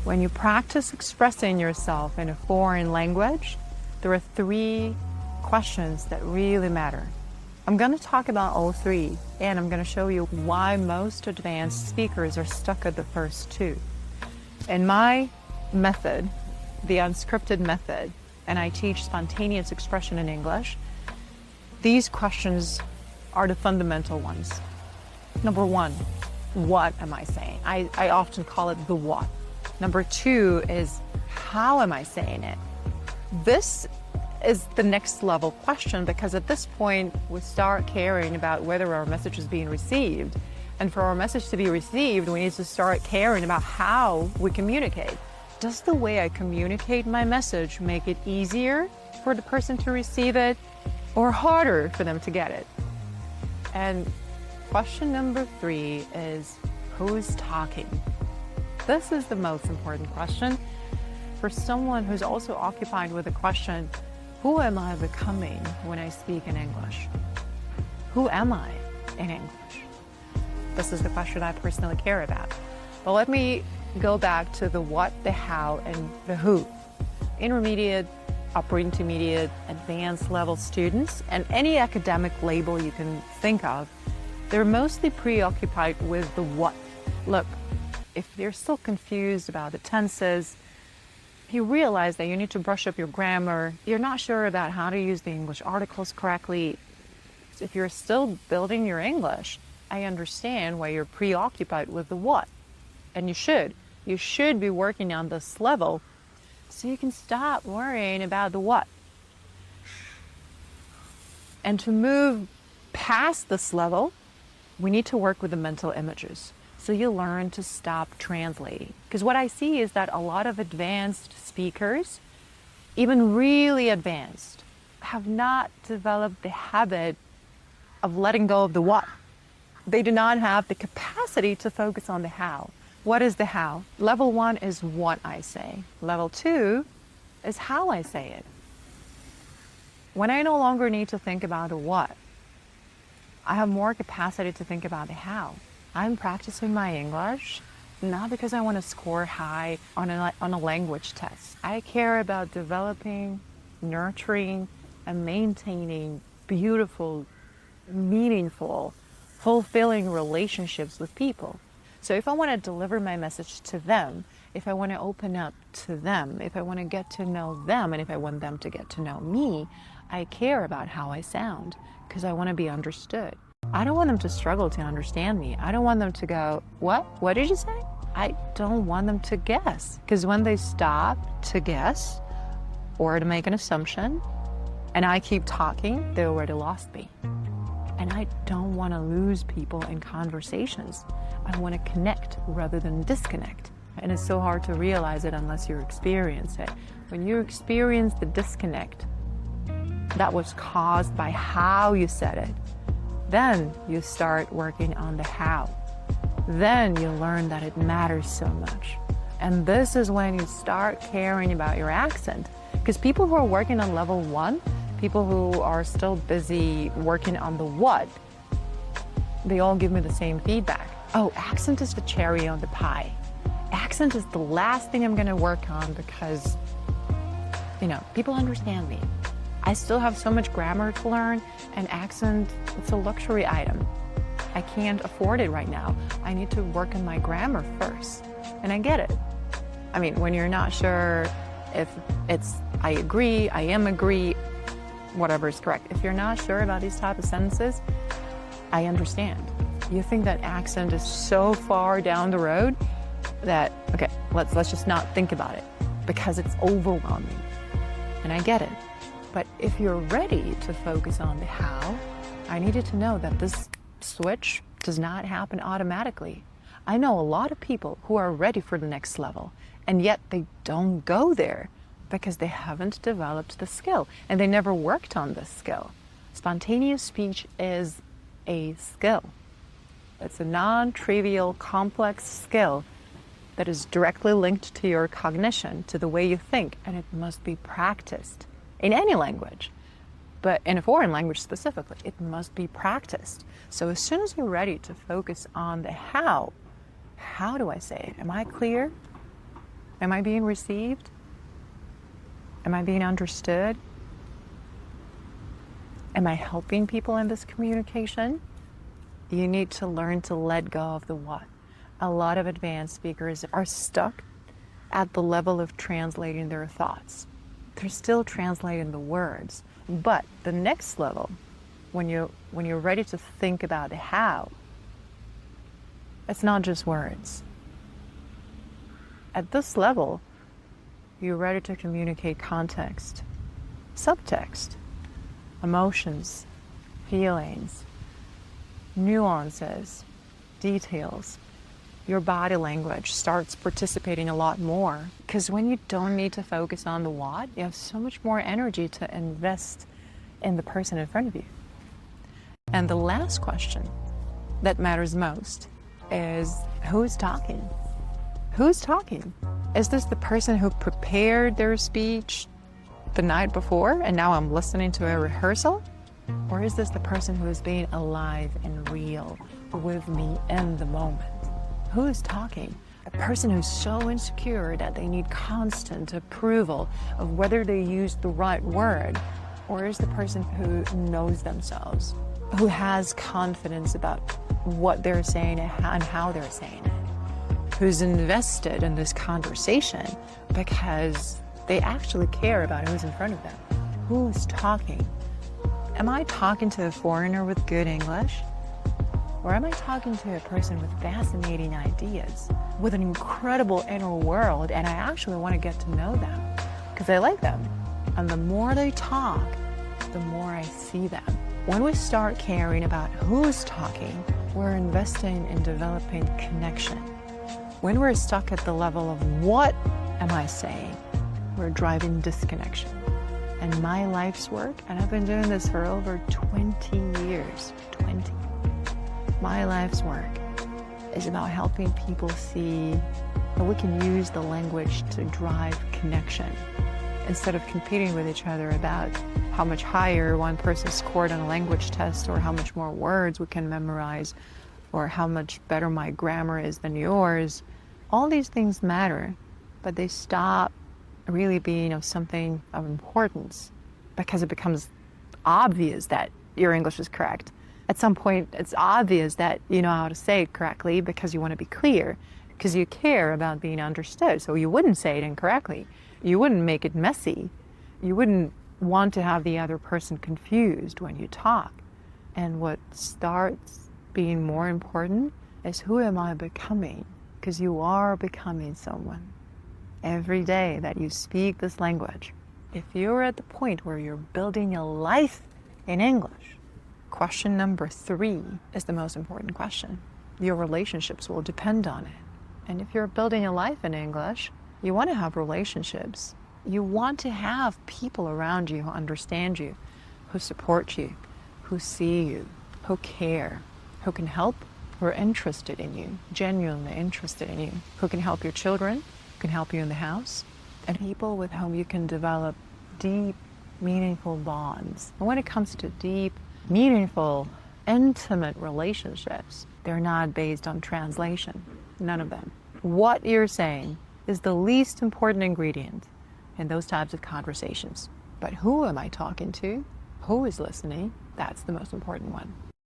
When you practice expressing yourself in a foreign language, there are 3 questions that really matter. I'm going to talk about all 3, and I'm going to show you why most advanced speakers are stuck at the first 2. In my method, the unscripted method, and I teach spontaneous expression in English, these questions are the fundamental ones. Number 1, what am I saying? I often call it the what. Number 2 is, how am I saying it? This is the next level question, because at this point we start caring about whether our message is being received. And for our message to be received, we need to start caring about how we communicate. Does the way I communicate my message make it easier for the person to receive it or harder for them to get it? And question number 3 is, who's talking? This is the most important question for someone who's also occupied with the question, who am I becoming when I speak in English? Who am I in English? This is the question I personally care about. But let me go back to the what, the how, and the who. Intermediate, upper intermediate, advanced level students, and any academic label you can think of, they're mostly preoccupied with the what. Look, if you're still confused about the tenses, you realize that you need to brush up your grammar, you're not sure about how to use the English articles correctly, if you're still building your English, I understand why you're preoccupied with the what. And you should. You should be working on this level so you can stop worrying about the what. And to move past this level, we need to work with the mental images. So you learn to stop translating. Because what I see is that a lot of advanced speakers, even really advanced, have not developed the habit of letting go of the what. They do not have the capacity to focus on the how. What is the how? Level 1 is what I say. Level 2 is how I say it. When I no longer need to think about the what, I have more capacity to think about the how. I'm practicing my English not because I want to score high on a language test. I care about developing, nurturing, and maintaining beautiful, meaningful, fulfilling relationships with people. So if I want to deliver my message to them, if I want to open up to them, if I want to get to know them, and if I want them to get to know me, I care about how I sound because I want to be understood. I don't want them to struggle to understand me. I don't want them to go, what? What did you say? I don't want them to guess, because when they stop to guess or to make an assumption and I keep talking, they already lost me. And I don't want to lose people in conversations. I want to connect rather than disconnect. And it's so hard to realize it unless you experience it. When you experience the disconnect that was caused by how you said it, then you start working on the how. Then you learn that it matters so much. And this is when you start caring about your accent. Because people who are working on level 1, people who are still busy working on the what, they all give me the same feedback. Oh, accent is the cherry on the pie. Accent is the last thing I'm going to work on because, people understand me. I still have so much grammar to learn, and accent, it's a luxury item. I can't afford it right now. I need to work on my grammar first. And I get it. I mean, when you're not sure if it's I agree, I am agree, whatever is correct. If you're not sure about these type of sentences, I understand. You think that accent is so far down the road that, okay, let's just not think about it because it's overwhelming. And I get it. But if you're ready to focus on the how, I need you to know that this switch does not happen automatically. I know a lot of people who are ready for the next level, and yet they don't go there because they haven't developed the skill and they never worked on this skill. Spontaneous speech is a skill. It's a non-trivial, complex skill that is directly linked to your cognition, to the way you think, and it must be practiced in any language. But in a foreign language specifically, it must be practiced. So as soon as you're ready to focus on the how do I say it? Am I clear? Am I being received? Am I being understood? Am I helping people in this communication? You need to learn to let go of the what. A lot of advanced speakers are stuck at the level of translating their thoughts. They're still translating the words, but the next level, when you're ready to think about how, it's not just words. At this level, you're ready to communicate context, subtext, emotions, feelings, nuances, details. Your body language starts participating a lot more, because when you don't need to focus on the what, you have so much more energy to invest in the person in front of you. And the last question that matters most is, who's talking? Who's talking? Is this the person who prepared their speech the night before and now I'm listening to a rehearsal? Or is this the person who is being alive and real with me in the moment? Who is talking? A person who's so insecure that they need constant approval of whether they used the right word? Or is the person who knows themselves, who has confidence about what they're saying and how they're saying it, who's invested in this conversation because they actually care about who's in front of them? Who's talking? Am I talking to a foreigner with good English? Or am I talking to a person with fascinating ideas, with an incredible inner world, and I actually want to get to know them because I like them? And the more they talk, the more I see them. When we start caring about who's talking, we're investing in developing connection. When we're stuck at the level of what am I saying, we're driving disconnection. And my life's work, and I've been doing this for over 20 years, 20. My life's work is about helping people see that we can use the language to drive connection instead of competing with each other about how much higher one person scored on a language test or how much more words we can memorize or how much better my grammar is than yours. All these things matter, but they stop really being of something of importance because it becomes obvious that your English is correct. At some point, it's obvious that you know how to say it correctly because you want to be clear, because you care about being understood. So you wouldn't say it incorrectly. You wouldn't make it messy. You wouldn't want to have the other person confused when you talk. And what starts being more important is, who am I becoming? Because you are becoming someone every day that you speak this language. If you're at the point where you're building a life in English, question number 3 is the most important question. Your relationships will depend on it. And if you're building a life in English, you want to have relationships. You want to have people around you who understand you, who support you, who see you, who care, who can help, who are interested in you, genuinely interested in you, who can help your children, who can help you in the house, and people with whom you can develop deep, meaningful bonds. And when it comes to deep, meaningful, intimate relationships, they're not based on translation. None of them. What you're saying is the least important ingredient in those types of conversations. But who am I talking to? Who is listening? That's the most important one.